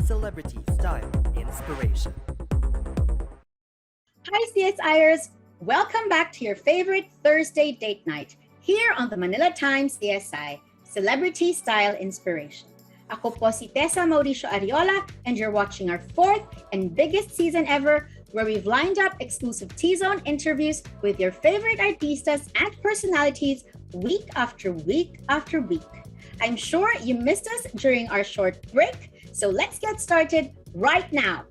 Celebrity Style Inspiration. Hi CSIers! Welcome back to your favorite Thursday date night here on the Manila Times CSI Celebrity Style Inspiration. Ako po si Tessa Mauricio Ariola and you're watching our fourth and biggest season ever where we've lined up exclusive T-Zone interviews with your favorite artistas and personalities week after week after week. I'm sure you missed us during our short break, so let's get started right now.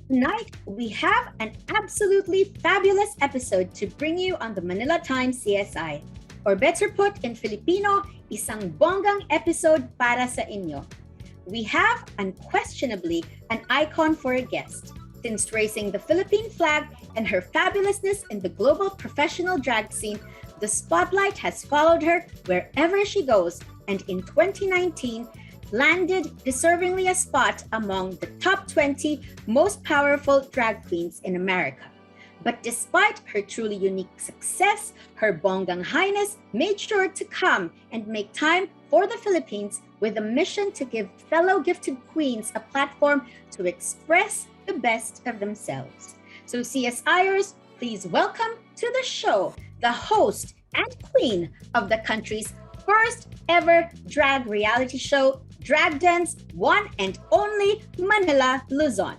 Tonight, we have an absolutely fabulous episode to bring you on the Manila Times CSI. Or better put in Filipino, isang bonggang episode para sa inyo. We have, unquestionably, an icon for a guest. Since raising the Philippine flag and her fabulousness in the global professional drag scene, the spotlight has followed her wherever she goes, and in 2019, landed deservingly a spot among the top 20 most powerful drag queens in America. But despite her truly unique success, her bonggang highness made sure to come and make time for the Philippines with a mission to give fellow gifted queens a platform to express the best of themselves. So CSIers, please welcome to the show the host and queen of the country's first ever drag reality show, Drag Den's one and only Manila Luzon.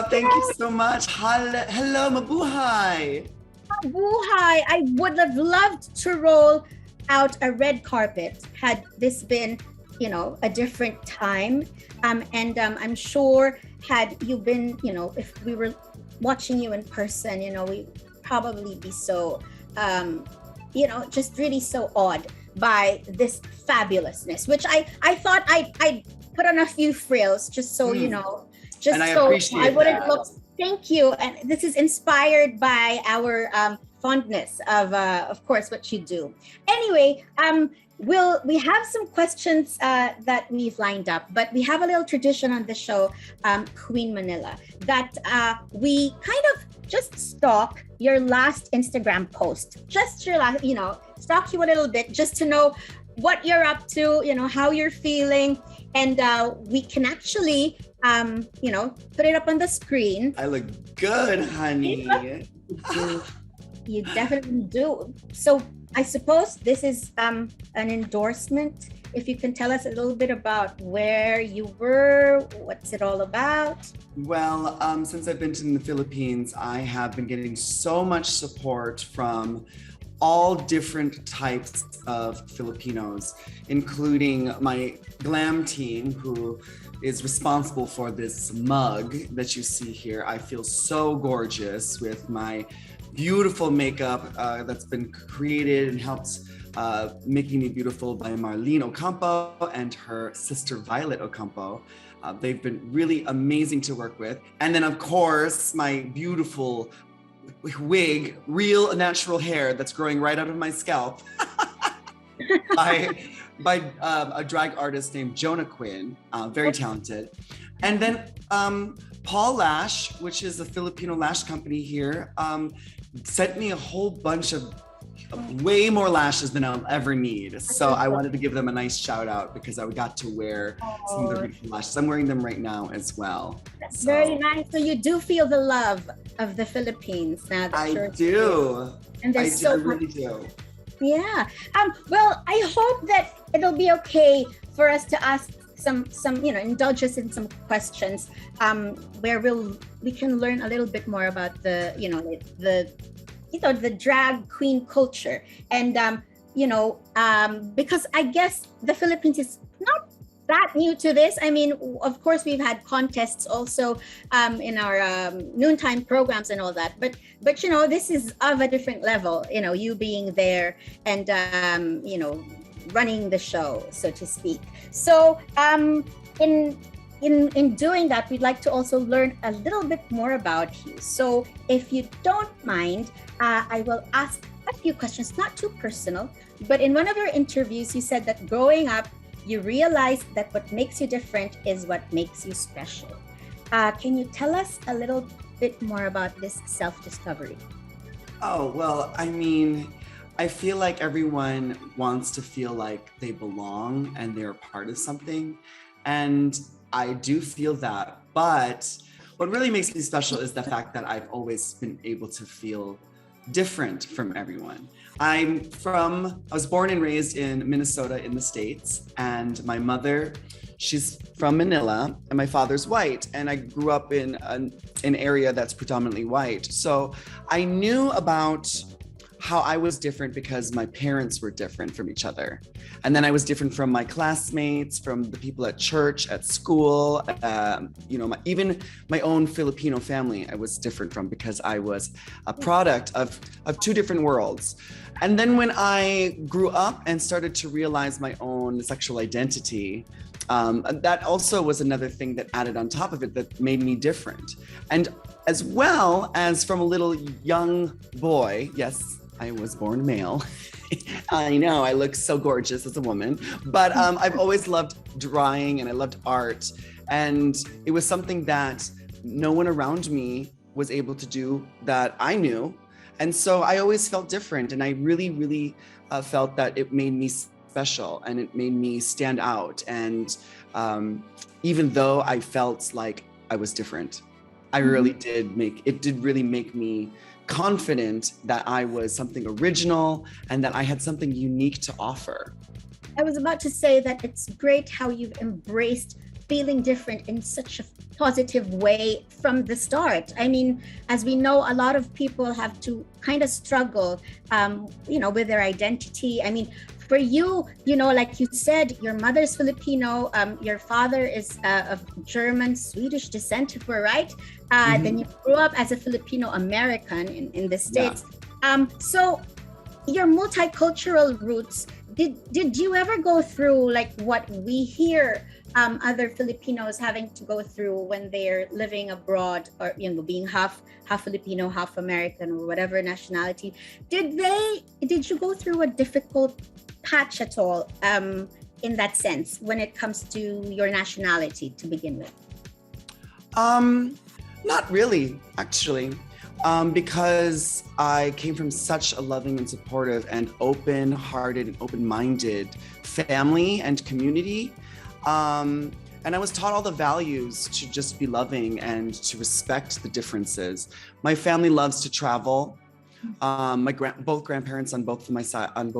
Thank you so much. Hello, mabuhay. Mabuhay! I would have loved to roll out a red carpet had this been, a different time. I'm sure had you been, if we were watching you in person, we'd probably be so, just really so awed by this fabulousness, which I thought I'd put on a few frills just so, just and so I I wouldn't that. look. Thank you. And this is inspired by our fondness of course, what you do. Anyway, we have some questions that we've lined up, but we have a little tradition on the show, Queen Manila, that we kind of just stalk your last Instagram post, just your last, stalk you a little bit just to know what you're up to, how you're feeling, and we can actually, put it up on the screen. I look good, honey. You definitely do. So I suppose this is an endorsement. If you can tell us a little bit about where you were, what's it all about? Well, since I've been to the Philippines, I have been getting so much support from all different types of Filipinos, including my glam team, who is responsible for this mug that you see here. I feel so gorgeous with my beautiful makeup that's been created and helped making me beautiful by Marlene Ocampo and her sister Violet Ocampo. They've been really amazing to work with. And then of course, my beautiful wig, real natural hair that's growing right out of my scalp by a drag artist named Jonah Quinn, very talented. And then Paul Lash, which is a Filipino lash company here, sent me a whole bunch of way more lashes than I'll ever need. So I wanted to give them a nice shout out because I got to wear some of their beautiful lashes. I'm wearing them right now as well. That's very nice. So you do feel the love of the Philippines now. I do. And there's I really do. Yeah. Well, I hope that it'll be okay for us to ask some indulge us in some questions where we can learn a little bit more about the drag queen culture, and because I guess the Philippines is not that new to this. I mean, of course, we've had contests also in our noontime programs and all that, but this is of a different level. You being there and running the show, so to speak. So in doing that, we'd like to also learn a little bit more about you. So if you don't mind, I will ask a few questions, not too personal, but in one of your interviews, you said that growing up, you realized that what makes you different is what makes you special. Can you tell us a little bit more about this self-discovery? Oh, well, I mean, I feel like everyone wants to feel like they belong and they're a part of something. And I do feel that. But what really makes me special is the fact that I've always been able to feel different from everyone. I was born and raised in Minnesota in the States, and my mother, she's from Manila, and my father's white. And I grew up in an area that's predominantly white. So I knew about how I was different because my parents were different from each other. And then I was different from my classmates, from the people at church, at school, even my own Filipino family, I was different from because I was a product of two different worlds. And then when I grew up and started to realize my own sexual identity, that also was another thing that added on top of it that made me different. And as well as from a little young boy, yes, I was born male. I know I look so gorgeous as a woman, but I've always loved drawing and I loved art. And it was something that no one around me was able to do that I knew. And so I always felt different. And I really, really felt that it made me special and it made me stand out. And even though I felt like I was different, I really did really make me confident that I was something original and that I had something unique to offer. I was about to say that it's great how you've embraced feeling different in such a positive way from the start. I mean, as we know, a lot of people have to kind of struggle, with their identity. I mean, for you, like you said, your mother's Filipino, your father is of German, Swedish descent, if we're right. Then you grew up as a Filipino American in the States. Yeah. So your multicultural roots, did you ever go through like what we hear other Filipinos having to go through when they're living abroad, or being half Filipino, half American, or whatever nationality? Did you go through a difficult patch at all in that sense when it comes to your nationality to begin with? Not really, actually, because I came from such a loving and supportive and open-hearted and open-minded family and community. And I was taught all the values to just be loving and to respect the differences. My family loves to travel. Both grandparents on both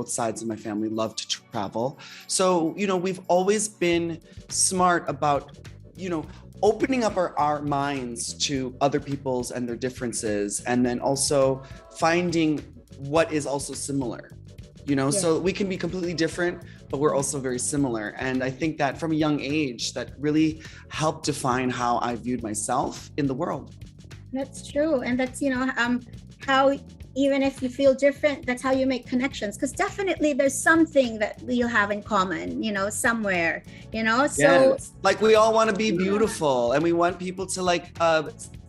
sides of my family love to travel. So, we've always been smart about, opening up our minds to other people's and their differences, and then also finding what is also similar, so we can be completely different, but we're also very similar. And I think that from a young age, that really helped define how I viewed myself in the world. That's true. And that's, how even if you feel different, that's how you make connections. Because definitely there's something that you have in common, somewhere, so. Yes. Like we all want to be beautiful and we want people to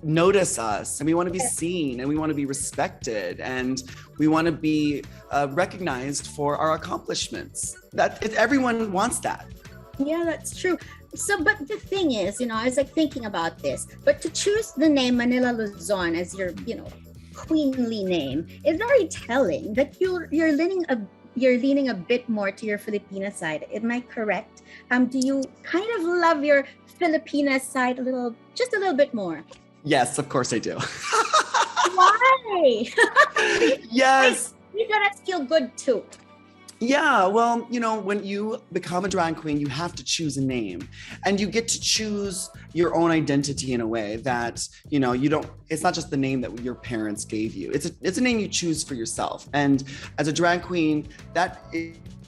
notice us, and we want to be seen, and we want to be respected, and we want to be recognized for our accomplishments. Everyone wants that. Yeah, that's true. So, but the thing is, I was thinking about this, but to choose the name Manila Luzon as your, queenly name is very telling that you're leaning a bit more to your Filipina side. Am I correct? Do you kind of love your Filipina side just a little bit more? Yes, of course I do. Why? Yes. You gotta feel good too. Yeah, well, when you become a drag queen, you have to choose a name, and you get to choose your own identity in a way that, it's not just the name that your parents gave you. It's a name you choose for yourself. And as a drag queen, that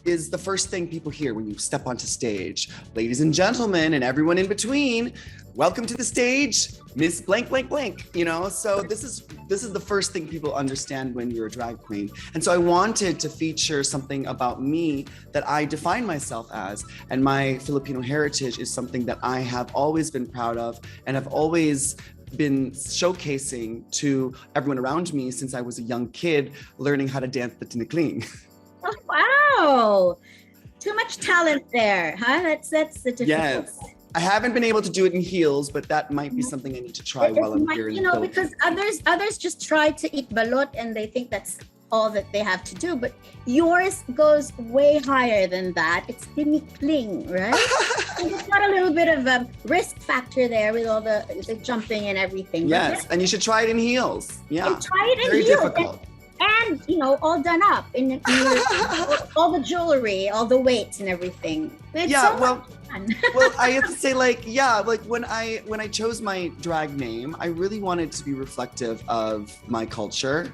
is the first thing people hear when you step onto stage. Ladies and gentlemen, and everyone in between, welcome to the stage, Miss Blank, Blank, Blank, So this is the first thing people understand when you're a drag queen. And so I wanted to feature something about me that I define myself as. And my Filipino heritage is something that I have always been proud of and have always been showcasing to everyone around me since I was a young kid learning how to dance the tinikling. Oh, wow. Too much talent there, huh? That's the difficult. Yes. I haven't been able to do it in heels, but that might be something I need to try while I'm here in the Philippines. Because others just try to eat balot and they think that's all that they have to do, but yours goes way higher than that. It's tinikling, right? And it's got a little bit of a risk factor there with all the jumping and everything. Yes, and you should try it in heels. Yeah, and try it in very heels. difficult. And all done up in all the jewelry, all the weights and everything. It's so much fun. Well, I have to say, like when I chose my drag name, I really wanted to be reflective of my culture,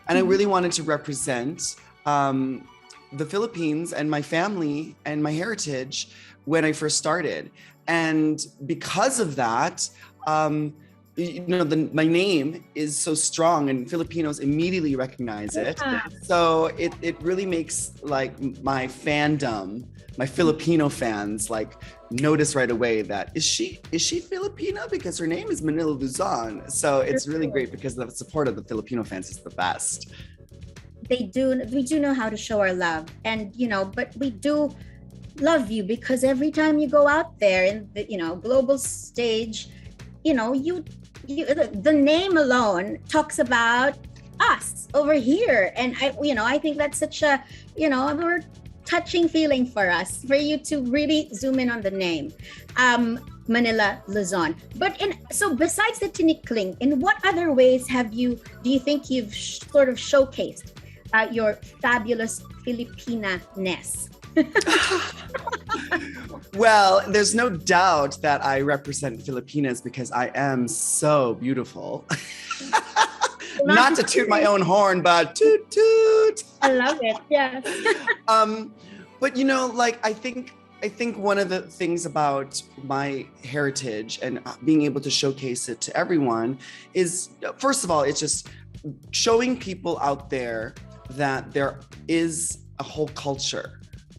and I really wanted to represent the Philippines and my family and my heritage when I first started. And because of that, my name is so strong and Filipinos immediately recognize it. So it really makes like my fandom, my Filipino fans like notice right away that is she Filipina, because her name is Manila Luzon. So it's really great because the support of the Filipino fans is the best. We do know how to show our love, and but we do love you because every time you go out there in the global stage, the name alone talks about us over here, and I think that's such a more touching feeling for us, for you to really zoom in on the name, Manila Luzon. So besides the tinikling, in what other ways do you think you've sort of showcased your fabulous Filipina-ness? Well, there's no doubt that I represent Filipinas because I am so beautiful. Not to toot my own horn, but toot toot. I love it. Yes. But I think one of the things about my heritage and being able to showcase it to everyone is, first of all, it's just showing people out there that there is a whole culture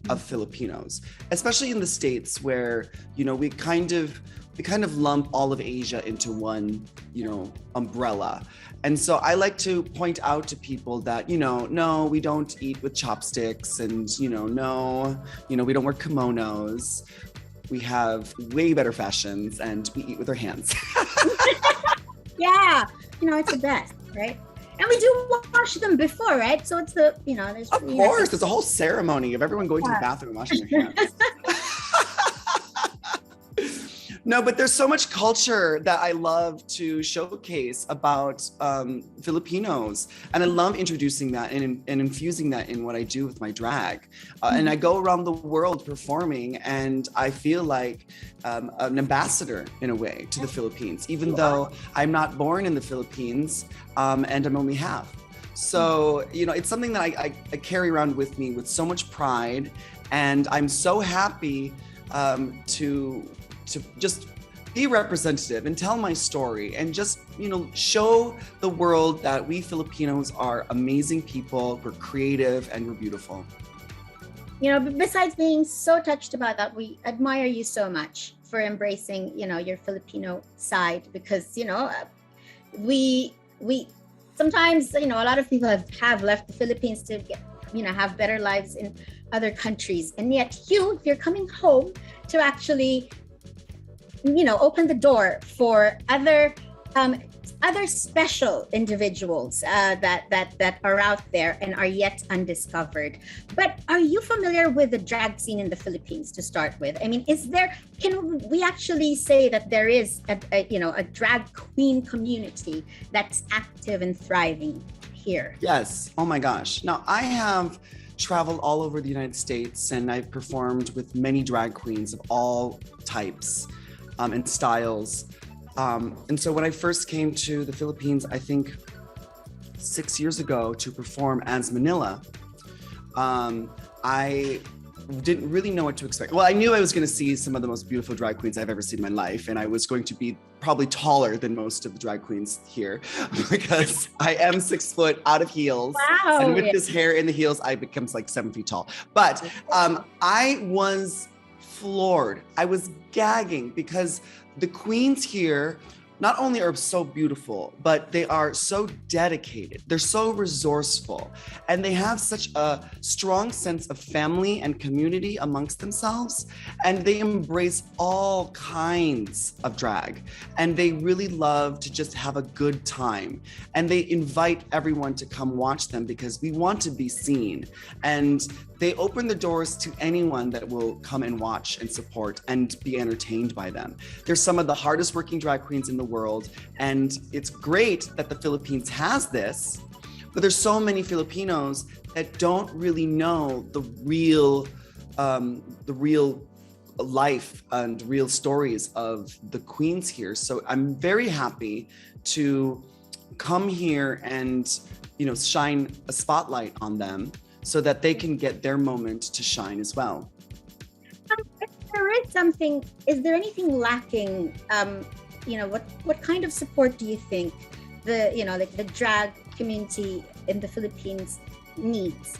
of Filipinos, especially in the States where, we kind of lump all of Asia into one, umbrella. And so I like to point out to people that, no, we don't eat with chopsticks, and, no, we don't wear kimonos. We have way better fashions and we eat with our hands. Yeah. It's the best, right? And we do wash them before, right? So it's there's... Of course, there's a whole ceremony of everyone going to the bathroom and washing their hands. No, but there's so much culture that I love to showcase about Filipinos. And I love introducing that and infusing that in what I do with my drag. And I go around the world performing, and I feel like an ambassador in a way to the Philippines, even though I'm not born in the Philippines and I'm only half. So, it's something that I carry around with me with so much pride. And I'm so happy to just be representative and tell my story and just, show the world that we Filipinos are amazing people, we're creative, and we're beautiful. Besides being so touched about that, we admire you so much for embracing, your Filipino side, because, we sometimes, a lot of people have left the Philippines to get, have better lives in other countries. And yet you're coming home to actually open the door for other special individuals that are out there and are yet undiscovered. But are you familiar with the drag scene in the Philippines to start with? I mean, can we actually say that there is a drag queen community that's active and thriving here? Yes. Oh my gosh. Now, I have traveled all over the United States, and I've performed with many drag queens of all types and styles. And so when I first came to the Philippines, I think 6 years ago, to perform as Manila, I didn't really know what to expect. Well, I knew I was going to see some of the most beautiful drag queens I've ever seen in my life, and I was going to be probably taller than most of the drag queens here because I am 6 foot out of heels. Wow. And with this hair in the heels, I become like 7 feet tall. But I was floored. I was gagging because the queens here not only are so beautiful, but they are so dedicated. They're so resourceful, and they have such a strong sense of family and community amongst themselves. And they embrace all kinds of drag, and they really love to just have a good time. And they invite everyone to come watch them because we want to be seen. And they open the doors to anyone that will come and watch and support and be entertained by them. They're some of the hardest working drag queens in the world, and it's great that the Philippines has this, but there's so many Filipinos that don't really know the real life and real stories of the queens here. So I'm very happy to come here and, shine a spotlight on them so that they can get their moment to shine as well. Is there anything lacking? What kind of support do you think the drag community in the Philippines needs?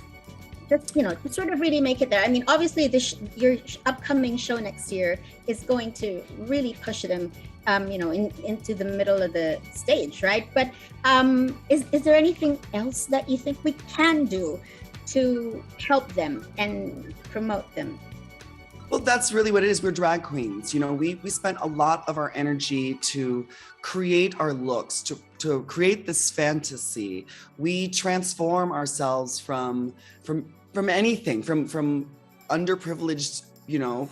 Just, to sort of really make it there. I mean, obviously your upcoming show next year is going to really push them, into the middle of the stage, right? But is there anything else that you think we can do to help them and promote them? Well, that's really what it is. We're drag queens. We spent a lot of our energy to create our looks, to create this fantasy. We transform ourselves from anything, from underprivileged,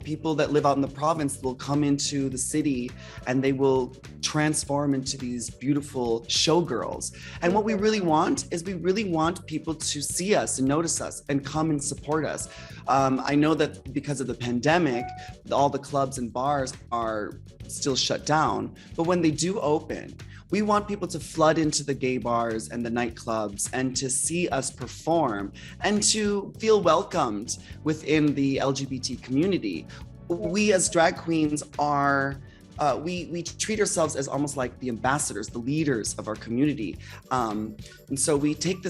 people that live out in the province will come into the city and they will transform into these beautiful showgirls. And what we really want is people to see us and notice us and come and support us. I know that because of the pandemic, all the clubs and bars are still shut down, but when they do open, we want people to flood into the gay bars and the nightclubs and to see us perform and to feel welcomed within the LGBT community. We as drag queens are, we treat ourselves as almost like the ambassadors, the leaders of our community. And so we take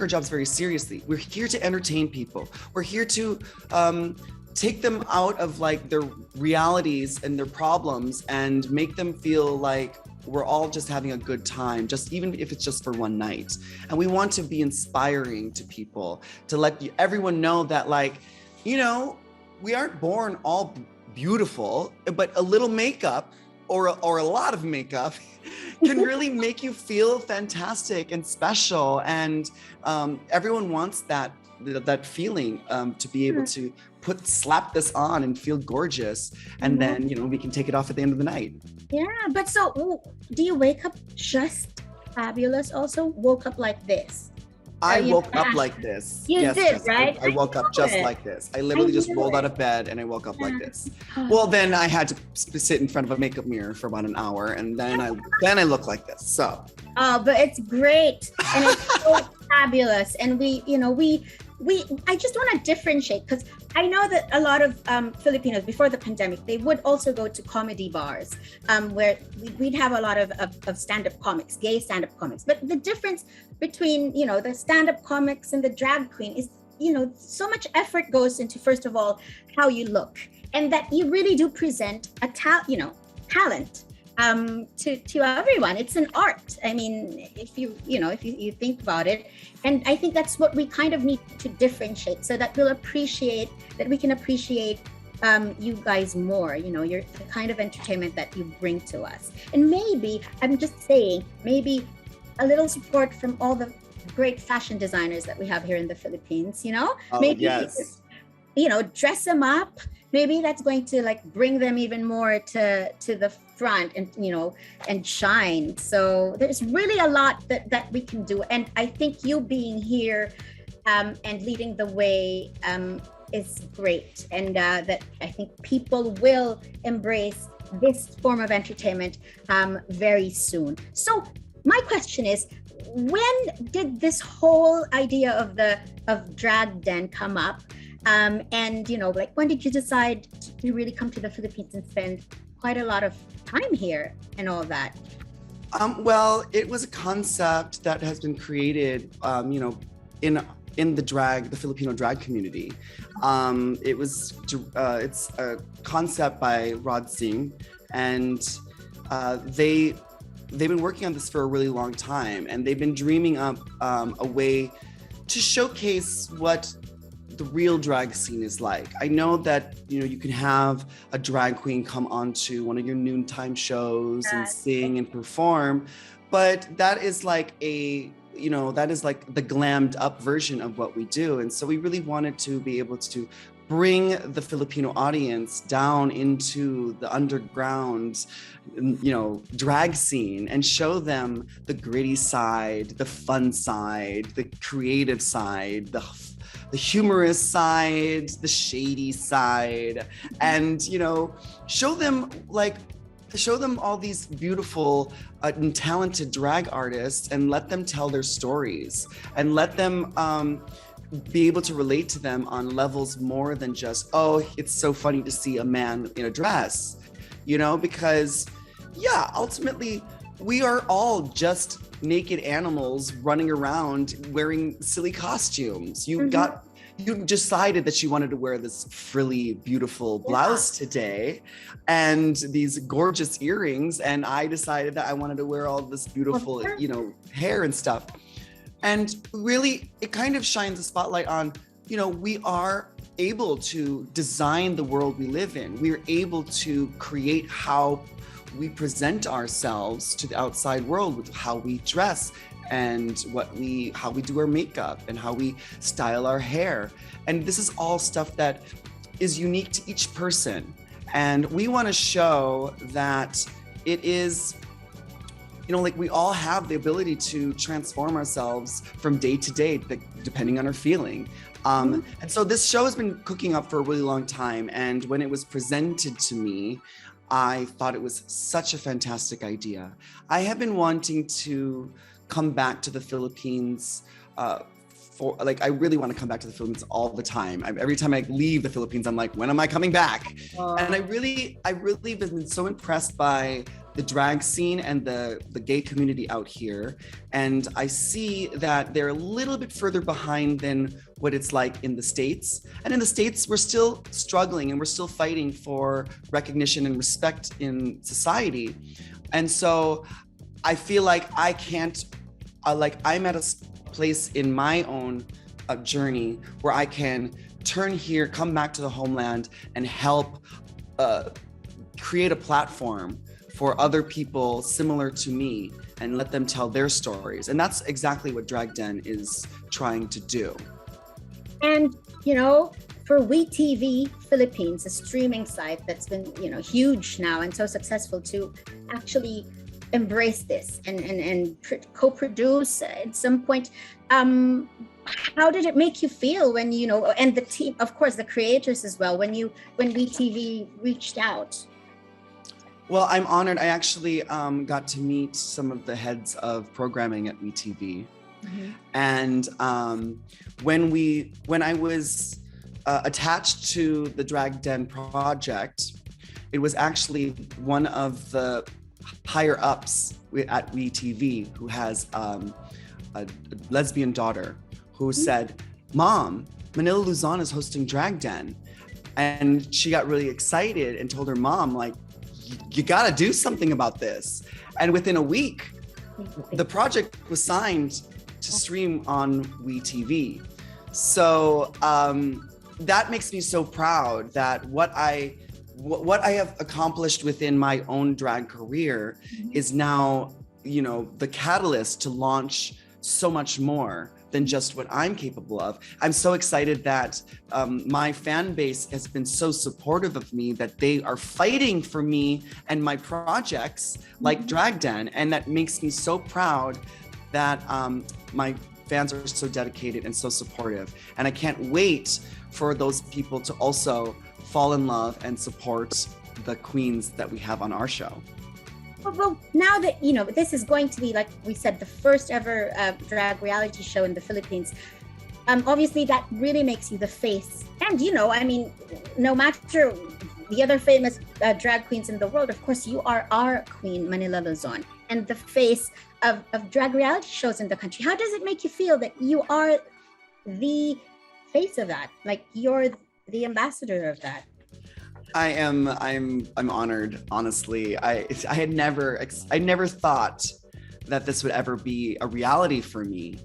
our jobs very seriously. We're here to entertain people. We're here to take them out of like their realities and their problems and make them feel like we're all just having a good time, even if it's just for one night. And we want to be inspiring to people, to let everyone know that we aren't born all beautiful, but a little makeup or a lot of makeup can really make you feel fantastic and special. And everyone wants that feeling, to be able to slap this on and feel gorgeous, and then we can take it off at the end of the night. Yeah, but so do you wake up just fabulous? Also woke up like this? I woke up like this. You did, yes, right? I woke up just like this. I literally just rolled out of bed and I woke up like this. Well, then I had to sit in front of a makeup mirror for about an hour, and then I look like this. So. Oh, but it's great and it's so fabulous, and I just want to differentiate, because I know that a lot of Filipinos before the pandemic, they would also go to comedy bars where we'd have a lot of stand-up comics, gay stand-up comics. But the difference between, the stand-up comics and the drag queen is, so much effort goes into, first of all, how you look, and that you really do present a talent to everyone. It's an art. I mean, if you think about it, and I think that's what we kind of need to differentiate, so that we can appreciate you guys more. You're the kind of entertainment that you bring to us. And maybe, I'm just saying, maybe a little support from all the great fashion designers that we have here in the Philippines. Maybe yes. Dress them up. Maybe that's going to bring them even more to the front and shine. So there's really a lot that we can do. And I think you being here and leading the way is great. And that I think people will embrace this form of entertainment very soon. So my question is, when did this whole idea of Drag Den come up? And when did you decide to really come to the Philippines and spend quite a lot of time here and all that? Well, it was a concept that has been created, in the Filipino drag community. It's a concept by Rod Singh, and they've been working on this for a really long time, and they've been dreaming up a way to showcase what the real drag scene is like. I know that, you can have a drag queen come onto one of your noontime shows and sing and perform, but that is like the glammed up version of what we do. And so we really wanted to be able to bring the Filipino audience down into the underground, drag scene and show them the gritty side, the fun side, the creative side, the humorous side, the shady side, and, show them all these beautiful and talented drag artists and let them tell their stories and let them be able to relate to them on levels more than just, oh, it's so funny to see a man in a dress, because ultimately we are all just naked animals running around wearing silly costumes. You decided that you wanted to wear this frilly, beautiful blouse today and these gorgeous earrings. And I decided that I wanted to wear all this beautiful, hair and stuff. And really, it kind of shines a spotlight on, we are able to design the world we live in. We're able to create how we present ourselves to the outside world with how we dress and how we do our makeup and how we style our hair. And this is all stuff that is unique to each person. And we want to show that it is, we all have the ability to transform ourselves from day to day, depending on our feeling. And so this show has been cooking up for a really long time. And when it was presented to me, I thought it was such a fantastic idea. I have been wanting to come back to the Philippines I really want to come back to the Philippines all the time. Every time I leave the Philippines, I'm like, when am I coming back? And I really been so impressed by the drag scene and the gay community out here. And I see that they're a little bit further behind than what it's like in the States. And in the States, we're still struggling and we're still fighting for recognition and respect in society. And so I feel like I can't, I'm at a place in my own journey where I can come back to the homeland and help create a platform for other people similar to me and let them tell their stories. And that's exactly what Drag Den is trying to do. And, for WeTV Philippines, a streaming site that's been, huge now and so successful to actually embrace this and co-produce at some point. How did it make you feel when, and the team, of course, the creators as well, when WeTV reached out? Well, I'm honored. I actually got to meet some of the heads of programming at WeTV. And when I was attached to the Drag Den project, it was actually one of the higher ups at WeTV who has a lesbian daughter who said, "Mom, Manila Luzon is hosting Drag Den." And she got really excited and told her mom, you got to do something about this. And within a week, the project was signed to stream on WeTV. So that makes me so proud that what I have accomplished within my own drag career is now, the catalyst to launch so much more than just what I'm capable of. I'm so excited that my fan base has been so supportive of me that they are fighting for me and my projects like Drag Den. And that makes me so proud that my fans are so dedicated and so supportive. And I can't wait for those people to also fall in love and support the queens that we have on our show. Well, now that, this is going to be, like we said, the first ever drag reality show in the Philippines, obviously that really makes you the face. And, no matter the other famous drag queens in the world, of course, you are our queen, Manila Luzon, and the face of drag reality shows in the country. How does it make you feel that you are the face of that? Like, you're the ambassador of that? I'm honored, honestly. I never thought that this would ever be a reality for me.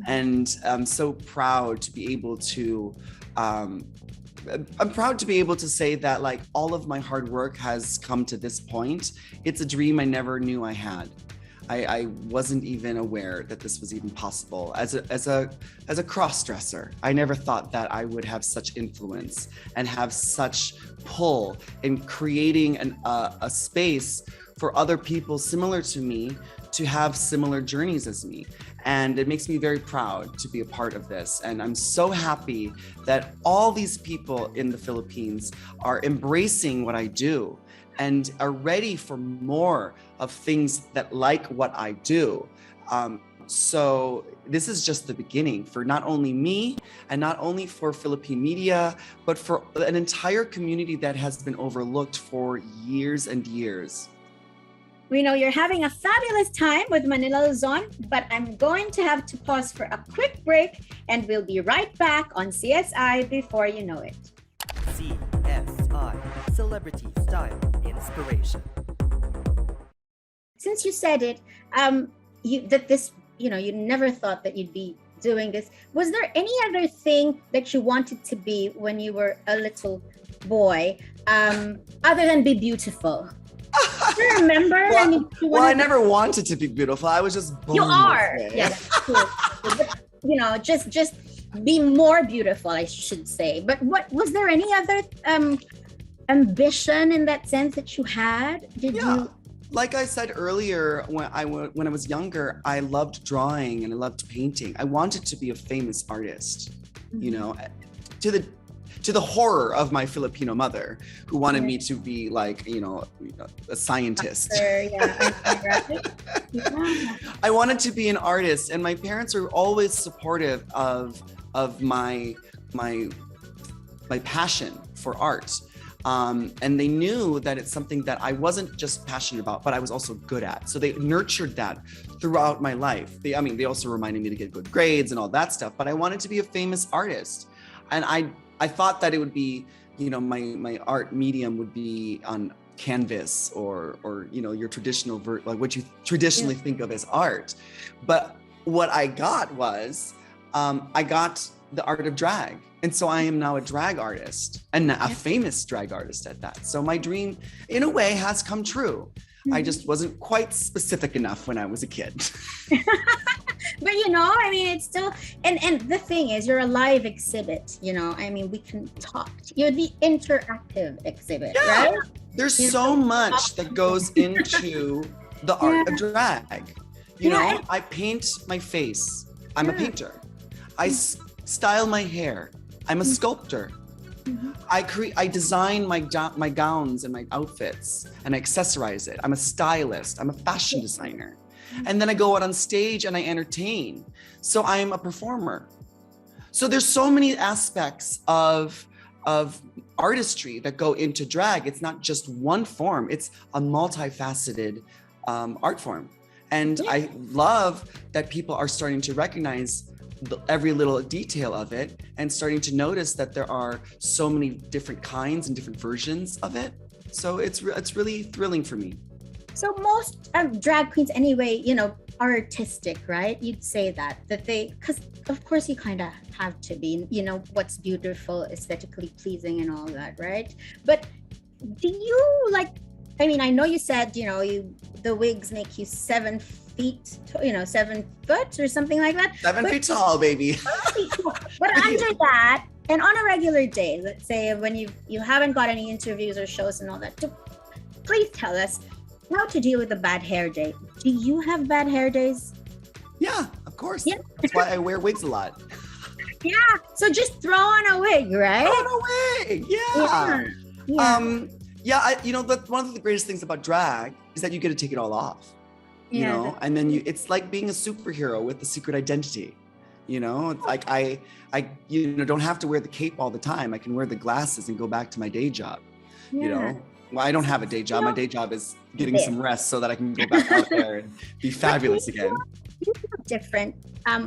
And I'm so proud to be able to I'm proud to be able to say that like all of my hard work has come to this point. It's a dream I never knew I had. I wasn't even aware that this was even possible. As a cross-dresser, I never thought that I would have such influence and have such pull in creating a space for other people similar to me to have similar journeys as me. And it makes me very proud to be a part of this. And I'm so happy that all these people in the Philippines are embracing what I do and are ready for more of things that like what I do. So this is just the beginning for not only me and not only for Philippine media, but for an entire community that has been overlooked for years and years. We know you're having a fabulous time with Manila Luzon, but I'm going to have to pause for a quick break and we'll be right back on CSI before you know it. CSI, Celebrity Style Inspiration. Since you said it, you never thought that you'd be doing this. Was there any other thing that you wanted to be when you were a little boy, other than be beautiful? Do you remember? I never wanted to be beautiful. I was just born. You are. This way. Yeah, that's true. But, just be more beautiful, I should say. But what was there any other ambition in that sense that you had? Did you? Like I said earlier, when I was younger, I loved drawing and I loved painting. I wanted to be a famous artist, to the horror of my Filipino mother, who wanted me to be like, a scientist. I wanted to be an artist, and my parents were always supportive of my passion for art. And they knew that it's something that I wasn't just passionate about, but I was also good at. So they nurtured that throughout my life. They also reminded me to get good grades and all that stuff, but I wanted to be a famous artist. And I thought that it would be, my art medium would be on canvas or your traditional, like what you traditionally think of as art. But what I got was, I got the art of drag. And so I am now a drag artist and a famous drag artist at that. So my dream, in a way, has come true. I just wasn't quite specific enough when I was a kid. But it's still, and the thing is, you're a live exhibit, we can talk. You're the interactive exhibit, right? There's so much that goes into the art of drag. I paint my face. I'm a painter. I style my hair. I'm a sculptor. I design my gowns and my outfits and I accessorize it. I'm a stylist. I'm a fashion designer. And then I go out on stage and I entertain. So I'm a performer. So there's so many aspects of artistry that go into drag. It's not just one form. It's a multifaceted art form. And I love that people are starting to recognize every little detail of it and starting to notice that there are so many different kinds and different versions of it. So it's really thrilling for me. So most drag queens anyway, are artistic, right? You'd say that because of course you kind of have to be, what's beautiful, aesthetically pleasing and all that, right? But do you I know you said, the wigs make you 7 feet, 7 foot or something like that. 7 feet tall, baby. But under that, and on a regular day, let's say when you haven't got any interviews or shows and all that, please tell us how to deal with a bad hair day. Do you have bad hair days? Yeah, of course. Yeah. That's why I wear wigs a lot. Yeah. So just throw on a wig, right? Throw on a wig. Yeah. One of the greatest things about drag is that you get to take it all off. And then it's like being a superhero with a secret identity. It's like I don't have to wear the cape all the time. I can wear the glasses and go back to my day job. Well, I don't have a day job. My day job is getting some rest so that I can go back out there and be fabulous again. You feel different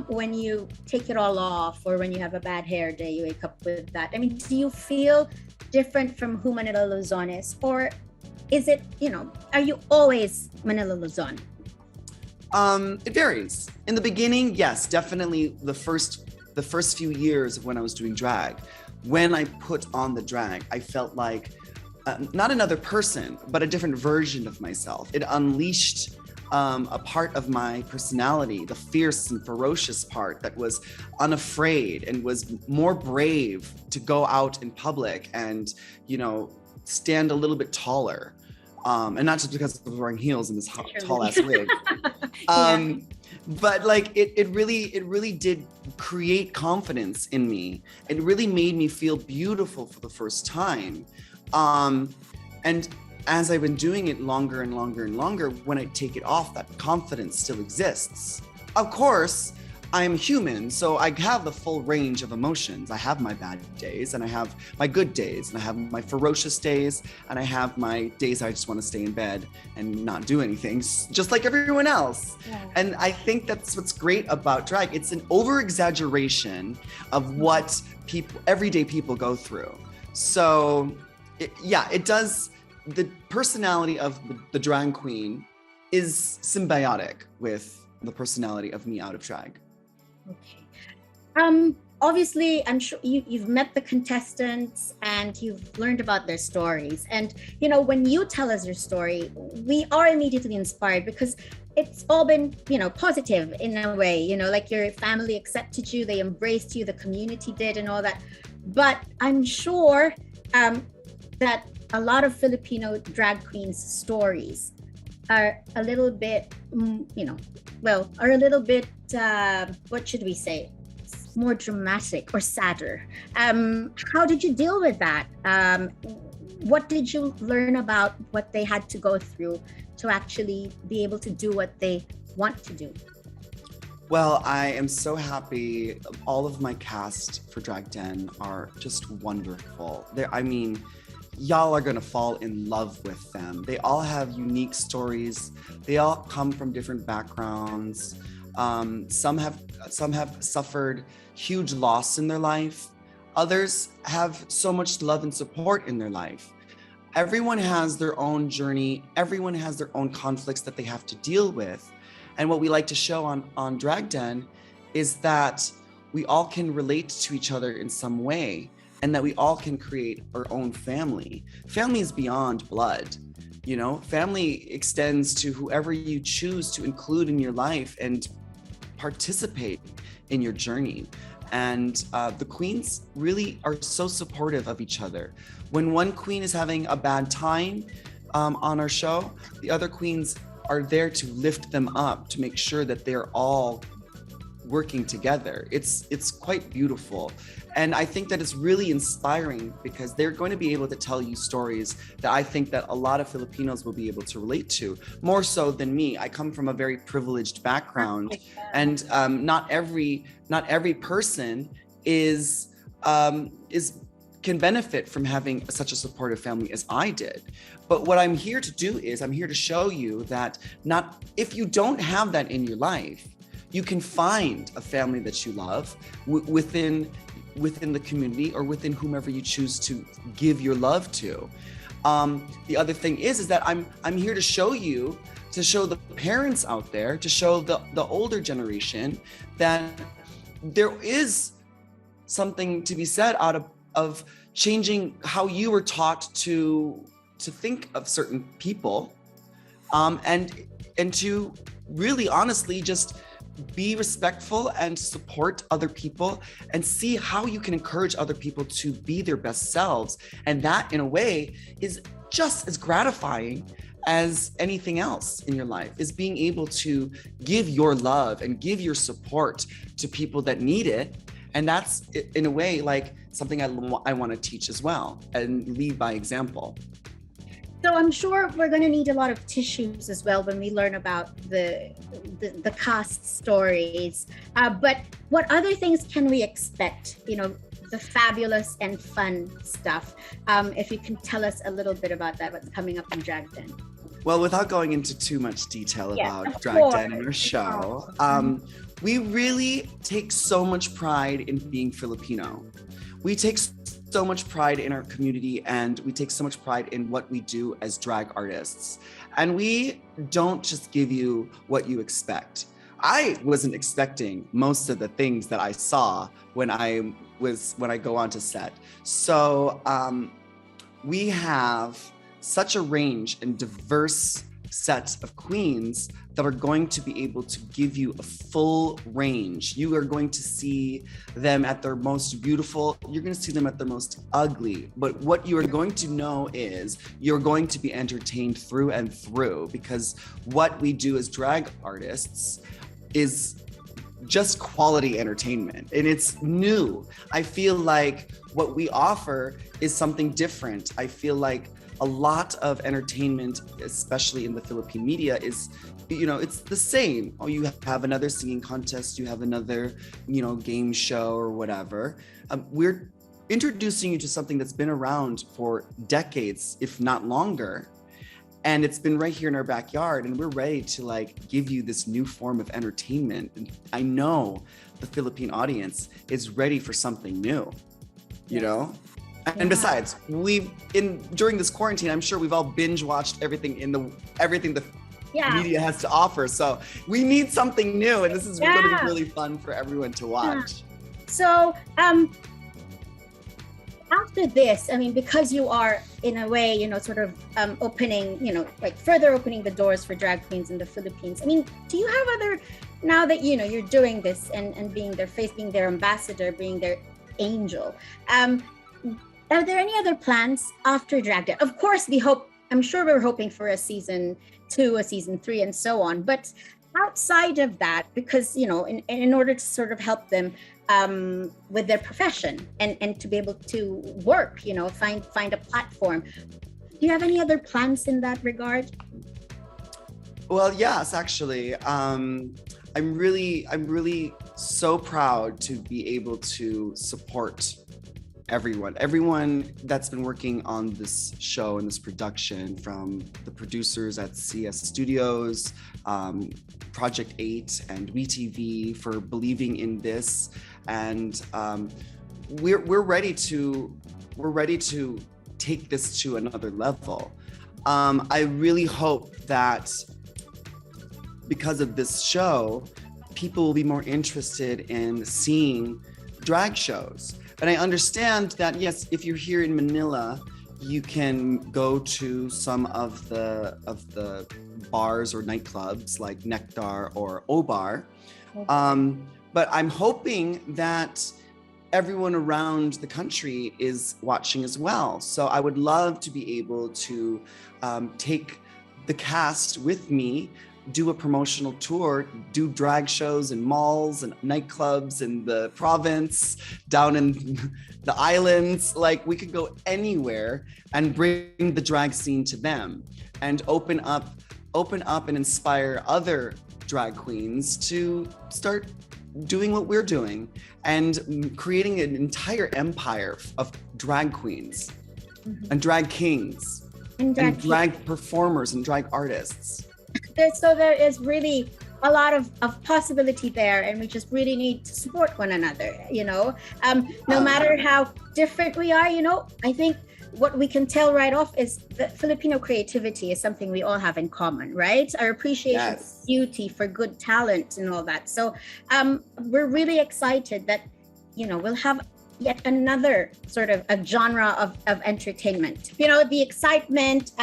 when you take it all off, or when you have a bad hair day, you wake up with that. Do you feel different from who Manila Luzon is? Or is it, are you always Manila Luzon? It varies. In the beginning, yes, definitely the first few years of when I was doing drag, when I put on the drag, I felt like not another person, but a different version of myself. It unleashed a part of my personality, the fierce and ferocious part that was unafraid and was more brave to go out in public and, stand a little bit taller. And not just because I was wearing heels and this tall ass wig. But like it really did create confidence in me. It really made me feel beautiful for the first time. And as I've been doing it longer and longer and longer, when I take it off, that confidence still exists. Of course, I'm human, so I have the full range of emotions. I have my bad days, and I have my good days, and I have my ferocious days, and I have my days I just want to stay in bed and not do anything, just like everyone else. Yeah. And I think that's what's great about drag. It's an over-exaggeration of what everyday people go through. So, it does. The personality of the drag queen is symbiotic with the personality of me out of drag. Okay. Obviously, I'm sure you've met the contestants and you've learned about their stories. And, when you tell us your story, we are immediately inspired because it's all been, positive in a way, like your family accepted you, they embraced you, the community did and all that. But I'm sure that a lot of Filipino drag queens' stories are a little bit, what should we say? More dramatic or sadder. How did you deal with that? What did you learn about what they had to go through to actually be able to do what they want to do? Well, I am so happy. All of my cast for Drag Den are just wonderful. Y'all are gonna fall in love with them. They all have unique stories. They all come from different backgrounds. Some have suffered huge loss in their life. Others have so much love and support in their life. Everyone has their own journey. Everyone has their own conflicts that they have to deal with. And what we like to show on Drag Den is that we all can relate to each other in some way, and that we all can create our own family. Family is beyond blood. Family extends to whoever you choose to include in your life and participate in your journey. And the queens really are so supportive of each other. When one queen is having a bad time on our show, the other queens are there to lift them up, to make sure that they're all working together. It's quite beautiful. And I think that it's really inspiring because they're going to be able to tell you stories that I think that a lot of Filipinos will be able to relate to, more so than me. I come from a very privileged background, and not every person can benefit from having such a supportive family as I did. But what I'm here to do is I'm here to show you that if you don't have that in your life, you can find a family that you love within the community or within whomever you choose to give your love to. The other thing is that I'm here to show the parents out there, to show the older generation that there is something to be said out of changing how you were taught to think of certain people, and to really honestly just be respectful and support other people and see how you can encourage other people to be their best selves. And that, in a way, is just as gratifying as anything else in your life, is being able to give your love and give your support to people that need it. And that's, in a way, like something I want to teach as well and lead by example. So I'm sure we're going to need a lot of tissues as well when we learn about the cast stories. But what other things can we expect? The fabulous and fun stuff. If you can tell us a little bit about that, what's coming up in Drag Den. Well, without going into too much detail about Drag Den and our show, we really take so much pride in being Filipino. We take so much pride in our community, and we take so much pride in what we do as drag artists. And we don't just give you what you expect. I wasn't expecting most of the things that I saw when I go onto set. So we have such a range and diverse set of queens that are going to be able to give you a full range. You are going to see them at their most beautiful, you're going to see them at their most ugly. But what you are going to know is you're going to be entertained through and through, because what we do as drag artists is just quality entertainment, and it's new. I feel like what we offer is something different. I feel like a lot of entertainment, especially in the Philippine media, is, it's the same. Oh, you have another singing contest, you have another, game show or whatever. We're introducing you to something that's been around for decades, if not longer. And it's been right here in our backyard, and we're ready to give you this new form of entertainment. And I know the Philippine audience is ready for something new, And besides, during this quarantine, I'm sure we've all binge watched everything the media has to offer. So we need something new, and this is going to be really fun for everyone to watch. So after this, because you are in a way, opening, further opening the doors for drag queens in the Philippines. Do you have other, now that you're doing this and being their face, being their ambassador, being their angel, are there any other plans after Drag Day? Of course, I'm sure we're hoping for a season 2, a season 3, and so on. But outside of that, because, in order to sort of help them with their profession and to be able to work, find a platform. Do you have any other plans in that regard? Well, yes, actually. I'm really so proud to be able to support everyone that's been working on this show and this production, from the producers at CS Studios, Project 8, and WeTV, for believing in this. And we're ready to take this to another level. I really hope that because of this show, people will be more interested in seeing drag shows. And I understand that, yes, if you're here in Manila, you can go to some of the bars or nightclubs like Nectar or O-Bar. But I'm hoping that everyone around the country is watching as well. So I would love to be able to take the cast with me, do a promotional tour, do drag shows in malls and nightclubs in the province, down in the islands. We could go anywhere and bring the drag scene to them, and open up and inspire other drag queens to start doing what we're doing, and creating an entire empire of drag queens and drag kings and drag performers and drag artists. So there is really a lot of possibility there, and we just really need to support one another, no matter how different we are. I think what we can tell right off is that Filipino creativity is something we all have in common, right? Our appreciation for beauty, for good talent and all that. So we're really excited that, we'll have yet another sort of a genre of entertainment. The excitement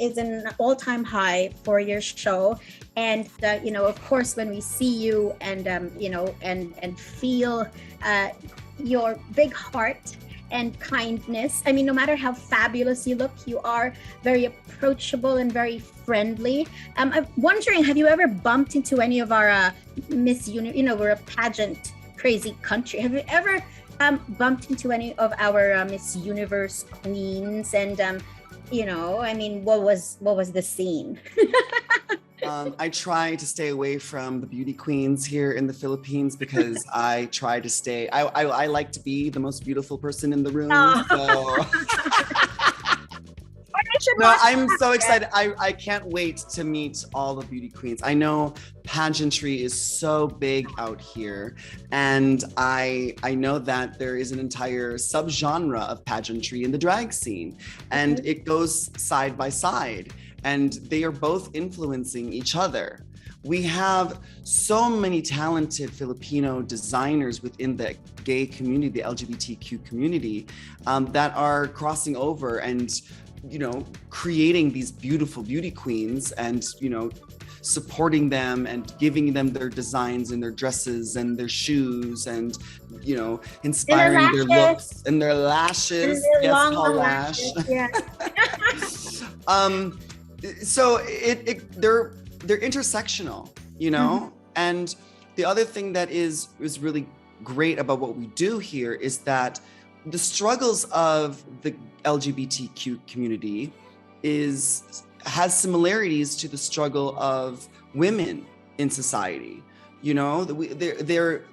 is an all-time high for your show. And, of course, when we see you and, and feel your big heart and kindness. No matter how fabulous you look, you are very approachable and very friendly. I'm wondering, have you ever bumped into any of our Miss Universe? We're a pageant crazy country. Have you ever bumped into any of our Miss Universe queens? And what was the scene? I try to stay away from the beauty queens here in the Philippines, because I try to stay. I like to be the most beautiful person in the room. Oh. So. Or should No, watch I'm that. so excited. I can't wait to meet all the beauty queens. I know pageantry is so big out here, and I know that there is an entire subgenre of pageantry in the drag scene, and it goes side by side, and they are both influencing each other. We have so many talented Filipino designers within the gay community, the LGBTQ community, that are crossing over and, creating these beautiful beauty queens and, supporting them and giving them their designs and their dresses and their shoes and, inspiring their looks and their lashes. And their Yes, long Paul lashes. Lash. Yeah. So they're intersectional, and the other thing that is really great about what we do here is that the struggles of the LGBTQ community has similarities to the struggle of women in society. They're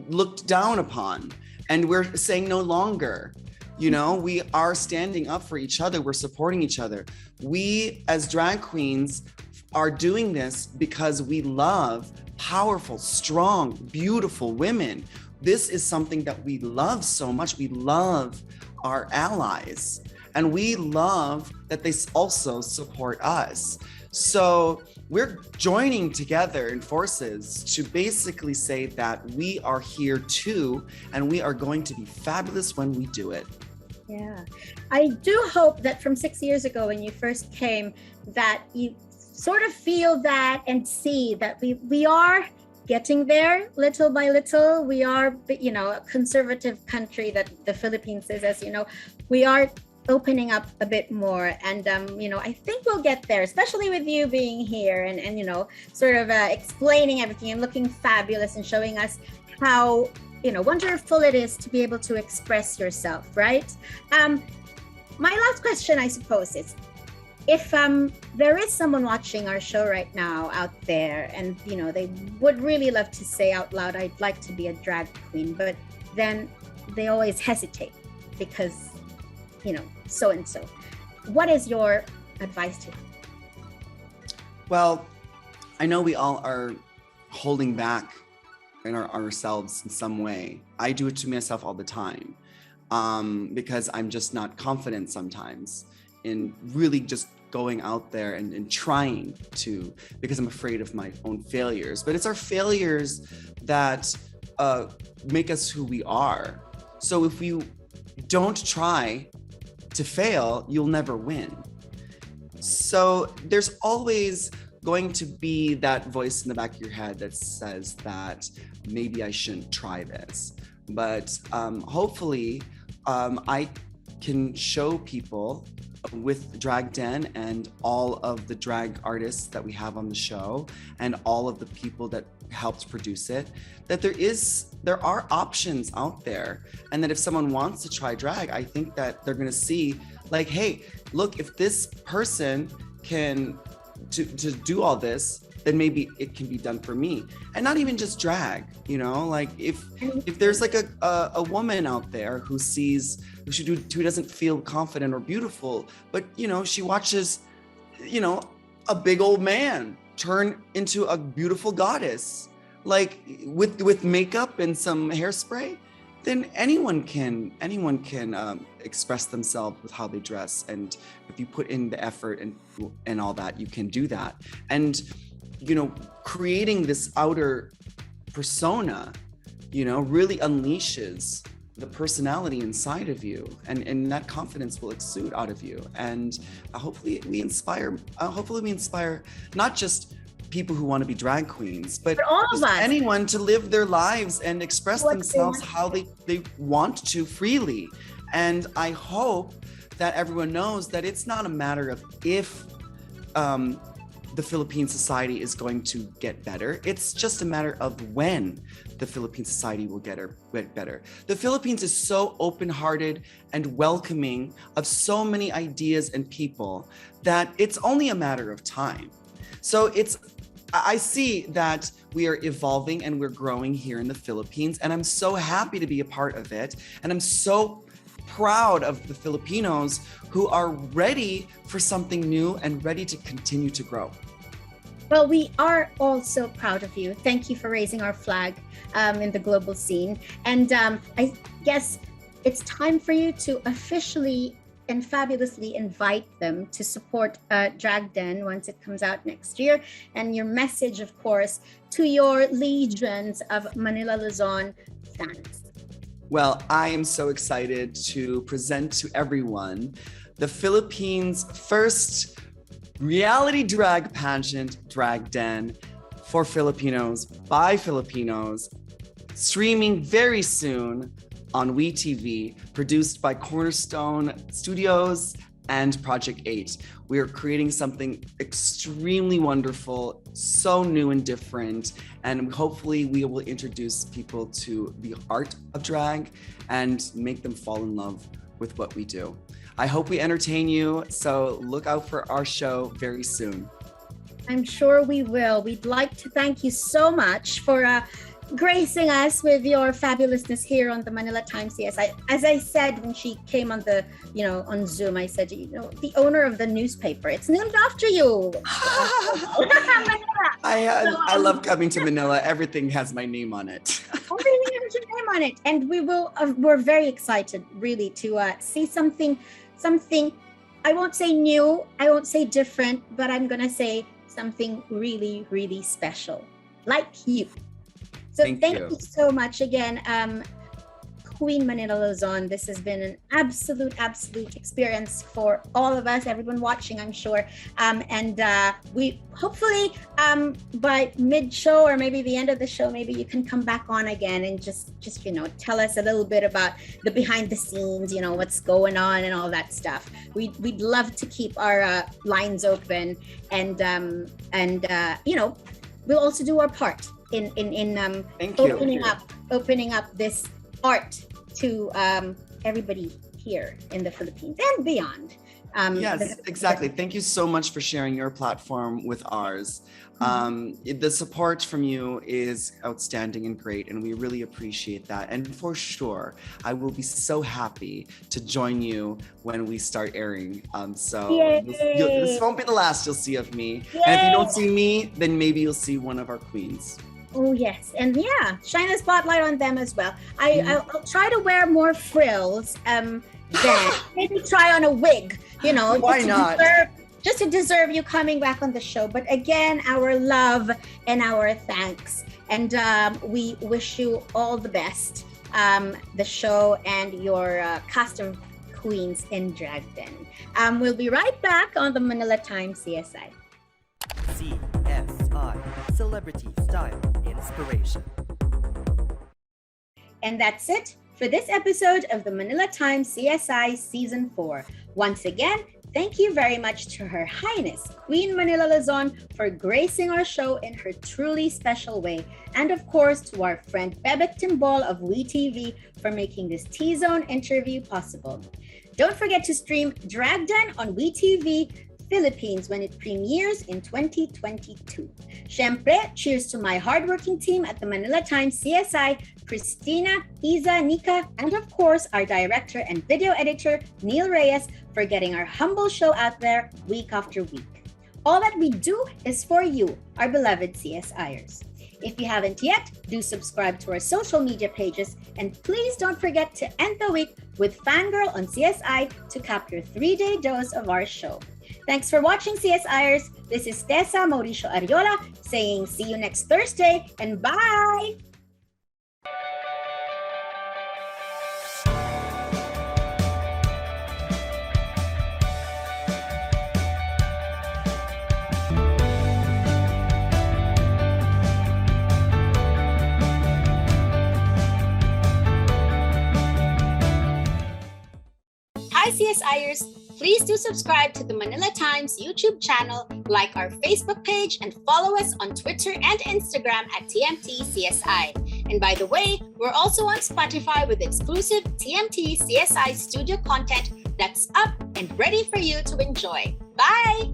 looked down upon, and we're saying no longer. We are standing up for each other. We're supporting each other. We, as drag queens, are doing this because we love powerful, strong, beautiful women. This is something that we love so much. We love our allies, and we love that they also support us. So we're joining together in forces to basically say that we are here too, and we are going to be fabulous when we do it. Yeah. I do hope that from 6 years ago when you first came, that you sort of feel that and see that we are getting there little by little. We are, a conservative country that the Philippines is, as you know. We are opening up a bit more, and I think we'll get there, especially with you being here and sort of explaining everything and looking fabulous and showing us how wonderful it is to be able to express yourself, right? My last question, I suppose, is if there is someone watching our show right now out there and they would really love to say out loud, I'd like to be a drag queen, but then they always hesitate because so and so. What is your advice to them? Well, I know we all are holding back in ourselves in some way. I do it to myself all the time, because I'm just not confident sometimes in really just going out there and trying to, because I'm afraid of my own failures. But it's our failures that make us who we are. So if you don't try to fail, you'll never win. So there's always going to be that voice in the back of your head that says that maybe I shouldn't try this. But hopefully I can show people with Drag Den and all of the drag artists that we have on the show and all of the people that helped produce it, that there are options out there, and that if someone wants to try drag, I think that they're gonna see like, hey, look, if this person can to do all this, then maybe it can be done for me. And not even just drag, like if there's like a woman out there who doesn't feel confident or beautiful, but she watches, a big old man turn into a beautiful goddess, like with makeup and some hairspray, then anyone can express themselves with how they dress. And if you put in the effort and all that, you can do that. And creating this outer persona, really unleashes the personality inside of you, and that confidence will exude out of you. And hopefully we inspire not just people who want to be drag queens, but all of us, anyone to live their lives and express themselves how they want to freely. And I hope that everyone knows that it's not a matter of if the Philippine society is going to get better. It's just a matter of when the Philippine society will get better. The Philippines is so open-hearted and welcoming of so many ideas and people that it's only a matter of time. So I see that we are evolving and we're growing here in the Philippines, and I'm so happy to be a part of it. And I'm so proud of the Filipinos who are ready for something new and ready to continue to grow. Well, we are all so proud of you. Thank you for raising our flag in the global scene. And I guess it's time for you to officially and fabulously invite them to support Drag Den once it comes out next year. And your message, of course, to your legions of Manila Luzon fans. Well, I am so excited to present to everyone the Philippines' first reality drag pageant, Drag Den, for Filipinos, by Filipinos, streaming very soon on WeTV, produced by Cornerstone Studios and Project 8. We are creating something extremely wonderful, so new and different, and hopefully we will introduce people to the art of drag and make them fall in love with what we do. I hope we entertain you, so look out for our show very soon. I'm sure we will. We'd like to thank you so much for gracing us with your fabulousness here on the Manila Times CSI. As I said when she came on the, on Zoom, I said, the owner of the newspaper, it's named after you. I love coming to Manila. Everything has my name on it. Everything has your name on it. And we're very excited really to see something, I won't say new, I won't say different, but I'm going to say something really, really special, like you. So thank you so much again, Queen Manila Luzon. This has been an absolute experience for all of us, everyone watching, I'm sure. And we hopefully by mid-show or maybe the end of the show, maybe you can come back on again and just tell us a little bit about the behind the scenes, what's going on and all that stuff. We'd love to keep our lines open and we'll also do our part in opening up this art to everybody here in the Philippines and beyond. Yes, exactly. Thank you so much for sharing your platform with ours. The support from you is outstanding and great, and we really appreciate that. And for sure, I will be so happy to join you when we start airing. This won't be the last you'll see of me. Yay. And if you don't see me, then maybe you'll see one of our queens. Oh yes, and shine a spotlight on them as well. I'll try to wear more frills. Then maybe try on a wig. Why not? Just to deserve you coming back on the show. But again, our love and our thanks, and we wish you all the best. The show and your cast of queens in Drag Den. We'll be right back on the Manila Times CSI. CSI, Celebrity Style Inspiration. And that's it for this episode of the Manila Times CSI Season 4. Once again, thank you very much to Her Highness, Queen Manila Luzon, for gracing our show in her truly special way. And of course, to our friend Bebek Timbol of WeTV for making this T-Zone interview possible. Don't forget to stream Drag Den on WeTV Philippines when it premieres in 2022. Syempre, cheers to my hardworking team at the Manila Times CSI, Christina, Isa, Nika, and of course, our director and video editor, Neil Reyes, for getting our humble show out there week after week. All that we do is for you, our beloved CSIers. If you haven't yet, do subscribe to our social media pages, and please don't forget to end the week with Fangirl on CSI to cap your 3-day dose of our show. Thanks for watching, CSIers. This is Tessa Mauricio Ariola saying see you next Thursday and bye! Hi, CSIers! Please do subscribe to the Manila Times YouTube channel, like our Facebook page, and follow us on Twitter and Instagram at TMT CSI. And by the way, we're also on Spotify with exclusive TMT CSI studio content that's up and ready for you to enjoy. Bye!